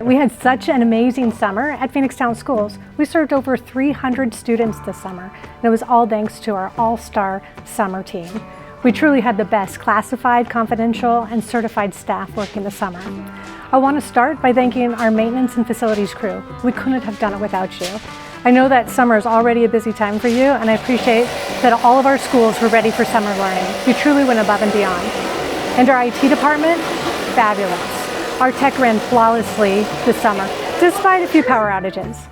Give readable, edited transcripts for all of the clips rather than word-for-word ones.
We had such an amazing summer at Phoenix Town Schools. We served over 300 students this summer, and it was all thanks to our all-star summer team. We truly had the best classified, confidential, and certified staff working this summer. I want to start by thanking our maintenance and facilities crew. We couldn't have done it without you. I know that summer is already a busy time for you, and I appreciate that all of our schools were ready for summer learning. You truly went above and beyond. And our IT department, fabulous. Our tech ran flawlessly this summer, despite a few power outages.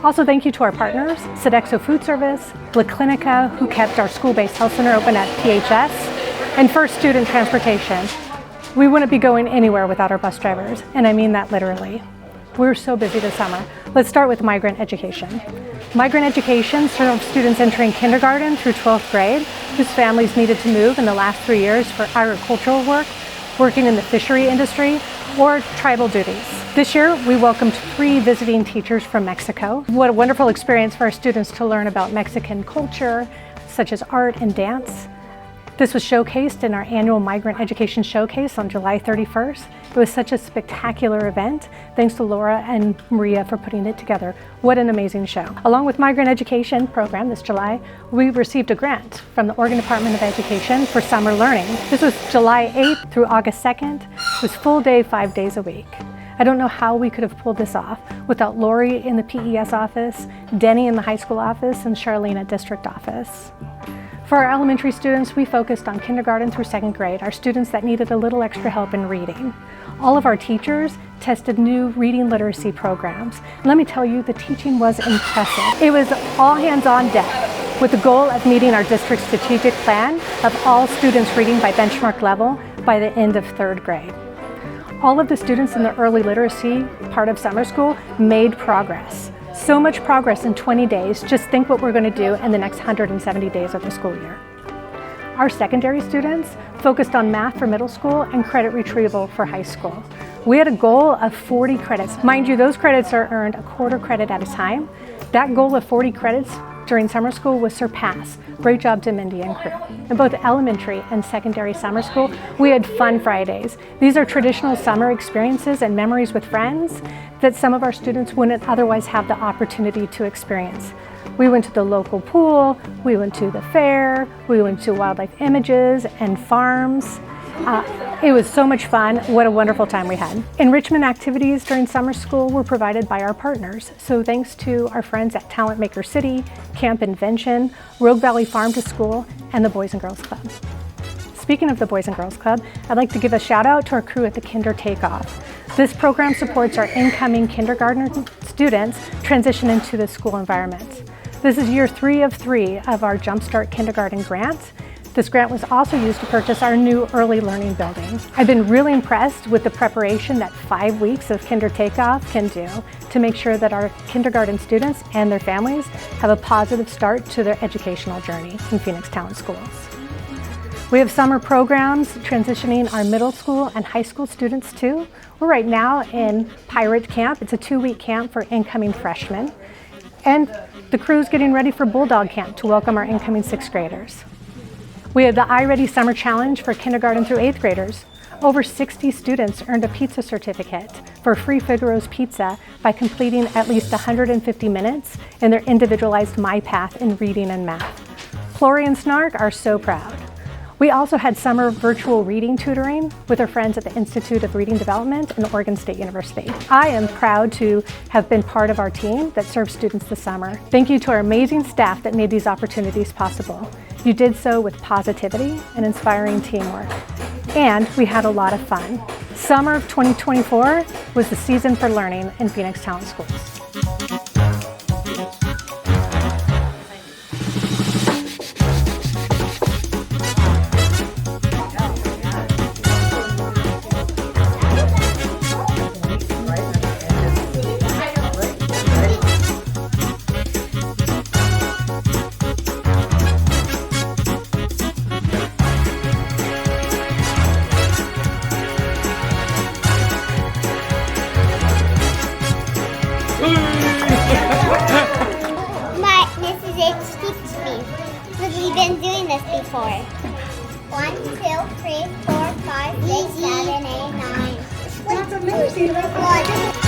Also, thank you to our partners, Sodexo Food Service, La Clinica, who kept our school-based health center open at PHS, and First Student Transportation. We wouldn't be going anywhere without our bus drivers, and I mean that literally. We're so busy this summer. Let's start with migrant education. Migrant education serves students entering kindergarten through 12th grade whose families needed to move in the last 3 years for agricultural work, working in the fishery industry, or tribal duties. This year, we welcomed 3 visiting teachers from Mexico. What a wonderful experience for our students to learn about Mexican culture, such as art and dance. This was showcased in our annual Migrant Education Showcase on July 31st. It was such a spectacular event. Thanks to Laura and Maria for putting it together. What an amazing show. Along with Migrant Education program this July, we received a grant from the Oregon Department of Education for summer learning. This was July 8th through August 2nd. It was full day, 5 days a week. I don't know how we could have pulled this off without Lori in the PES office, Denny in the high school office, and Charlene at district office. For our elementary students, we focused on kindergarten through 2nd grade, our students that needed a little extra help in reading. All of our teachers tested new reading literacy programs. And let me tell you, the teaching was impressive. It was all hands on deck with the goal of meeting our district's strategic plan of all students reading by benchmark level by the end of 3rd grade. All of the students in the early literacy part of summer school made progress. So much progress in 20 days, just think what we're going to do in the next 170 days of the school year. Our secondary students focused on math for middle school and credit retrieval for high school. We had a goal of 40 credits. Mind you, those credits are earned a quarter credit at a time. That goal of 40 credits during summer school was surpassed. Great job to Mindy and crew. In both elementary and secondary summer school, we had Fun Fridays. These are traditional summer experiences and memories with friends that some of our students wouldn't otherwise have the opportunity to experience. We went to the local pool, we went to the fair, we went to Wildlife Images and farms. It was so much fun. What a wonderful time we had. Enrichment activities during summer school were provided by our partners. So thanks to our friends at Talent Maker City, Camp Invention, Rogue Valley Farm to School, and the Boys and Girls Club. Speaking of the Boys and Girls Club, I'd like to give a shout out to our crew at the Kinder Takeoff. This program supports our incoming kindergarten students transition into the school environment. This is year 3 of 3 of our Jumpstart Kindergarten grant. This grant was also used to purchase our new early learning building. I've been really impressed with the preparation that 5 weeks of Kinder Takeoff can do to make sure that our kindergarten students and their families have a positive start to their educational journey in Phoenix Town Schools. We have summer programs transitioning our middle school and high school students too. We're right now in Pirate Camp. It's a 2-week camp for incoming freshmen. And the crew's getting ready for Bulldog Camp to welcome our incoming 6th graders. We have the iReady Summer Challenge for kindergarten through 8th graders. Over 60 students earned a pizza certificate for free Figaro's Pizza by completing at least 150 minutes in their individualized MyPath in reading and math. Flory and Snark are so proud. We also had summer virtual reading tutoring with our friends at the Institute of Reading Development and Oregon State University. I am proud to have been part of our team that served students this summer. Thank you to our amazing staff that made these opportunities possible. You did so with positivity and inspiring teamwork. And we had a lot of fun. Summer of 2024 was the season for learning in Phoenix Town Schools. We've been doing this before. 1, 2, 3, 4, 5, 6, 7, 8, 9. That's amazing.